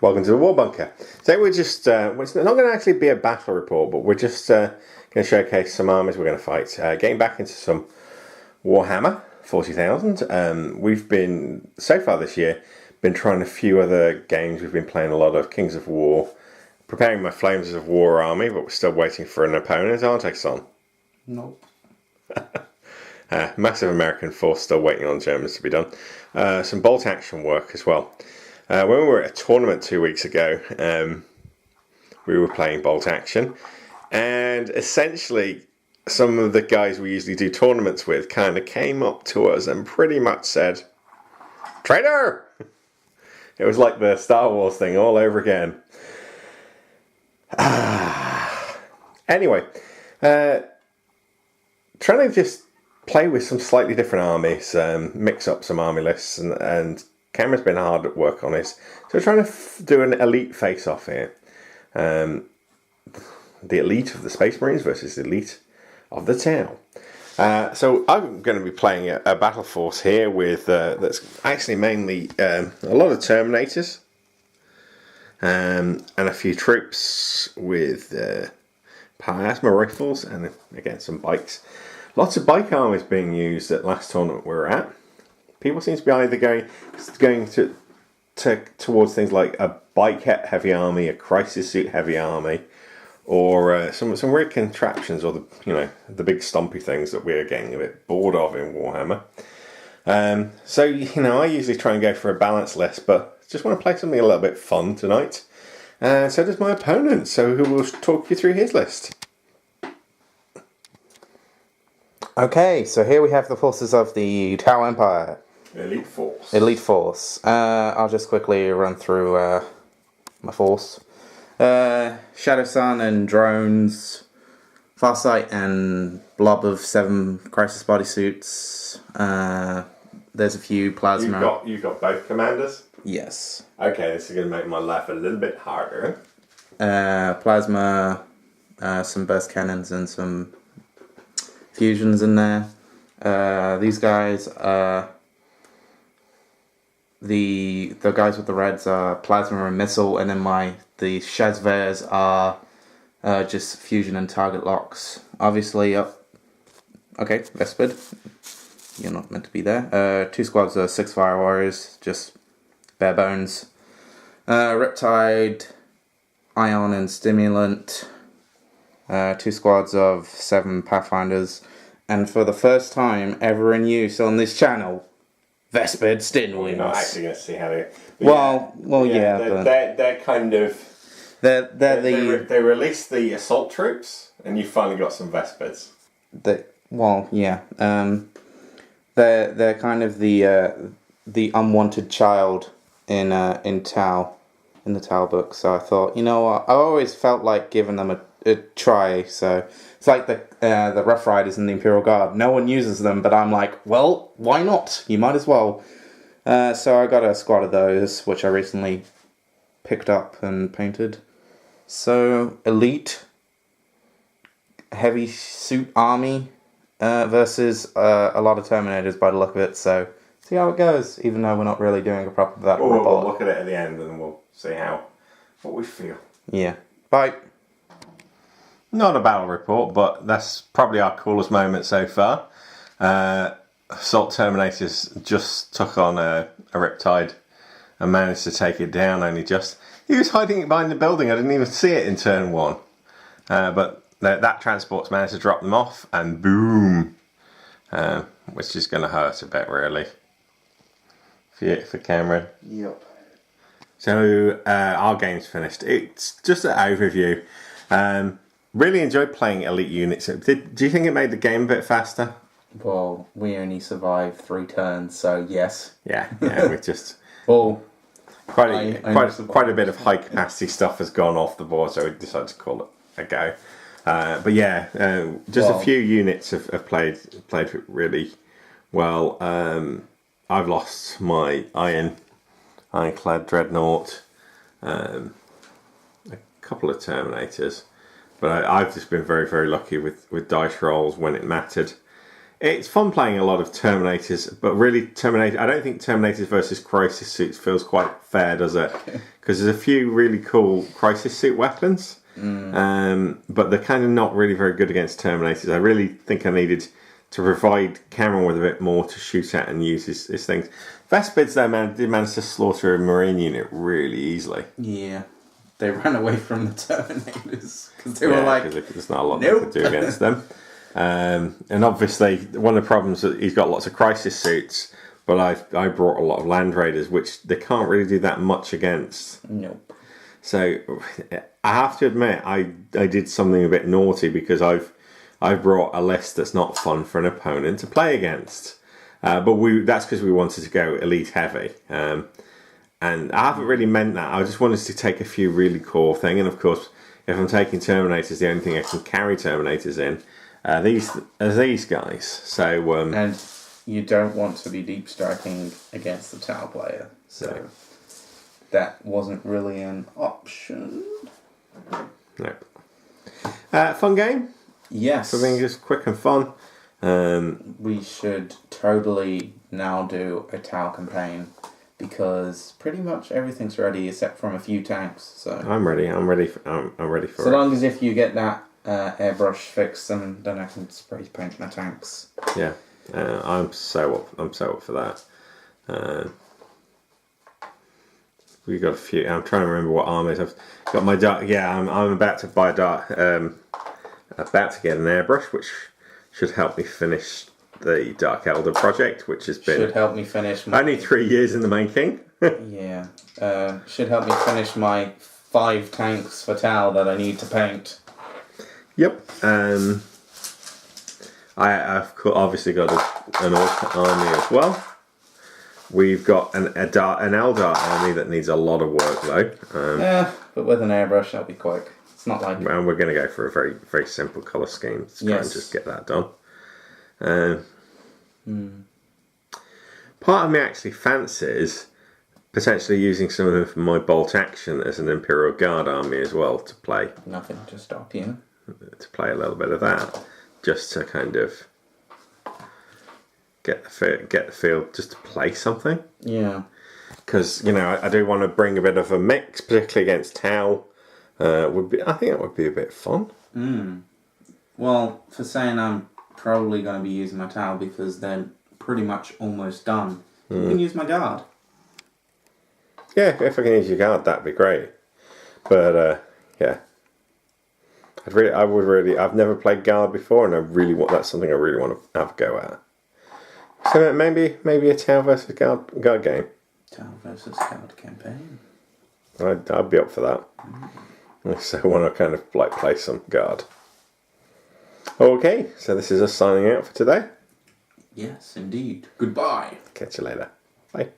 Welcome to the War Bunker. Today we're just, it's not going to actually be a battle report, but we're just going to showcase some armies we're going to fight. Getting back into some Warhammer 40,000. We've been, so far this year, been trying a few other games. We've been playing a lot of Kings of War, preparing my Flames of War army, but we're still waiting for an opponent, aren't I, Son? Nope. Massive American force still waiting on Germans to be done. Some bolt action work as well. When we were at a tournament 2 weeks ago, we were playing bolt action, and essentially some of the guys we usually do tournaments with kind of came up to us and pretty much said, "Traitor!" It was like the Star Wars thing all over again. Anyway, trying to just play with some slightly different armies, mix up some army lists, and Cameron's been hard at work on this. So we're trying to do an elite face-off here. The elite of the Space Marines versus the elite of the town. So I'm going to be playing a battle force here with that's actually mainly a lot of Terminators and a few troops with plasma rifles and again some bikes. Lots of bike armies being used at last tournament we were at. People seem to be either going towards things like a bike heavy army, a crisis suit heavy army, or some weird contraptions, or the big stumpy things that we're getting a bit bored of in Warhammer. So I usually try and go for a balanced list, but just want to play something a little bit fun tonight. So does my opponent, so who will talk you through his list. Okay, so here we have the forces of the Tau Empire. Elite Force. Elite Force. I'll just quickly run through my force. Shadow Sun and drones. Farsight and blob of 7 crisis bodysuits. There's a few plasma. You've got both commanders? Yes. Okay, this is going to make my life a little bit harder. Plasma, some burst cannons and some fusions in there. These guys the guys with the reds are plasma and missile, and then the Shazvers are just fusion and target locks. Obviously, okay, Vespid, you're not meant to be there. 2 squads of 6 fire warriors, just bare bones. Riptide, Ion and Stimulant. 2 squads of 7 Pathfinders, and for the first time ever in use on this channel, Vespid Stin wins. You're not actually going to see how they. They're kind of. They released the assault troops, and you finally got some Vespids. They're kind of the unwanted child in Tau, in the Tau book. So I thought, what, I always felt like giving them a try. So it's like the Rough Riders in the Imperial Guard. No one uses them, but I'm like, well, why not? You might as well. So I got a squad of those, which I recently picked up and painted. So elite heavy suit army versus a lot of Terminators by the look of it. So see how it goes, even though we're not really doing a proper battle report. We'll look at it at the end and we'll see what we feel. Yeah. Bye. Not a battle report, but that's probably our coolest moment so far. Assault Terminators just took on a Riptide and managed to take it down only just. He was hiding it behind the building. I didn't even see it in turn 1. But that transport's managed to drop them off, and boom. Which is going to hurt a bit, really. For Cameron. Yep. So our game's finished. It's just an overview. Really enjoyed playing elite units. Do you think it made the game a bit faster? Well, we only survived 3 turns, so yes. Yeah, we just quite a bit of high capacity stuff has gone off the board, so we decided to call it a go. But yeah, a few units have played really well. I've lost my ironclad dreadnought, a couple of Terminators. But I've just been very, very lucky with dice rolls when it mattered. It's fun playing a lot of Terminators, but really I don't think Terminators versus Crisis Suits feels quite fair, does it? Because there's a few really cool Crisis Suit weapons, but they're kind of not really very good against Terminators. I really think I needed to provide Cameron with a bit more to shoot at and use his things. Vespids, though, did manage to slaughter a Marine unit really easily. Yeah. They ran away from the Terminators because they were like, because there's not a lot nope. they could do against them. And obviously, one of the problems is that he's got lots of Crisis Suits, but I brought a lot of Land Raiders, which they can't really do that much against. Nope. So I have to admit, I did something a bit naughty because I've brought a list that's not fun for an opponent to play against. But that's because we wanted to go elite heavy. And I haven't really meant that. I just wanted to take a few really core things. And of course, if I'm taking Terminators, the only thing I can carry Terminators in these guys. So and you don't want to be deep striking against the Tau player. So that wasn't really an option. No. Fun game. Yes. Something just quick and fun. We should totally now do a Tau campaign because pretty much everything's ready except from a few tanks. So I'm ready. I'm ready for it. So long as if you get that airbrush fixed, and then I can spray paint my tanks. Yeah, I'm so up for that. We got a few. I'm trying to remember what armies I've got. My dark. Yeah, I'm about to buy a dark. About to get an airbrush, which should help me finish the Dark Elder project, which has been should help me finish only 3 years in the making. Yeah, should help me finish my 5 tanks for Tau that I need to paint. Yep. I've obviously got an Orc army as well. We've got an Eldar army that needs a lot of work though. Yeah, but with an airbrush that'll be quick. It's not like. And we're going to go for a very, very simple colour scheme to try and just get that done. Part of me actually fancies potentially using some of my bolt action as an Imperial Guard army as well to play. Nothing to stop you. To play a little bit of that, just to kind of get the feel, just to play something. Yeah. Because I do want to bring a bit of a mix, particularly against Tau. I think that would be a bit fun. Well, for saying I'm probably going to be using my Tau because they're pretty much almost done. You can use my Guard. Yeah, if I can use your Guard, that'd be great. But yeah, I've never played Guard before, and that's something I really want to have a go at. So maybe a Tau versus Guard game. Tau versus Guard campaign. I'd be up for that. So I want to kind of play some Guard. Okay, so this is us signing out for today. Yes, indeed. Goodbye. Catch you later. Bye.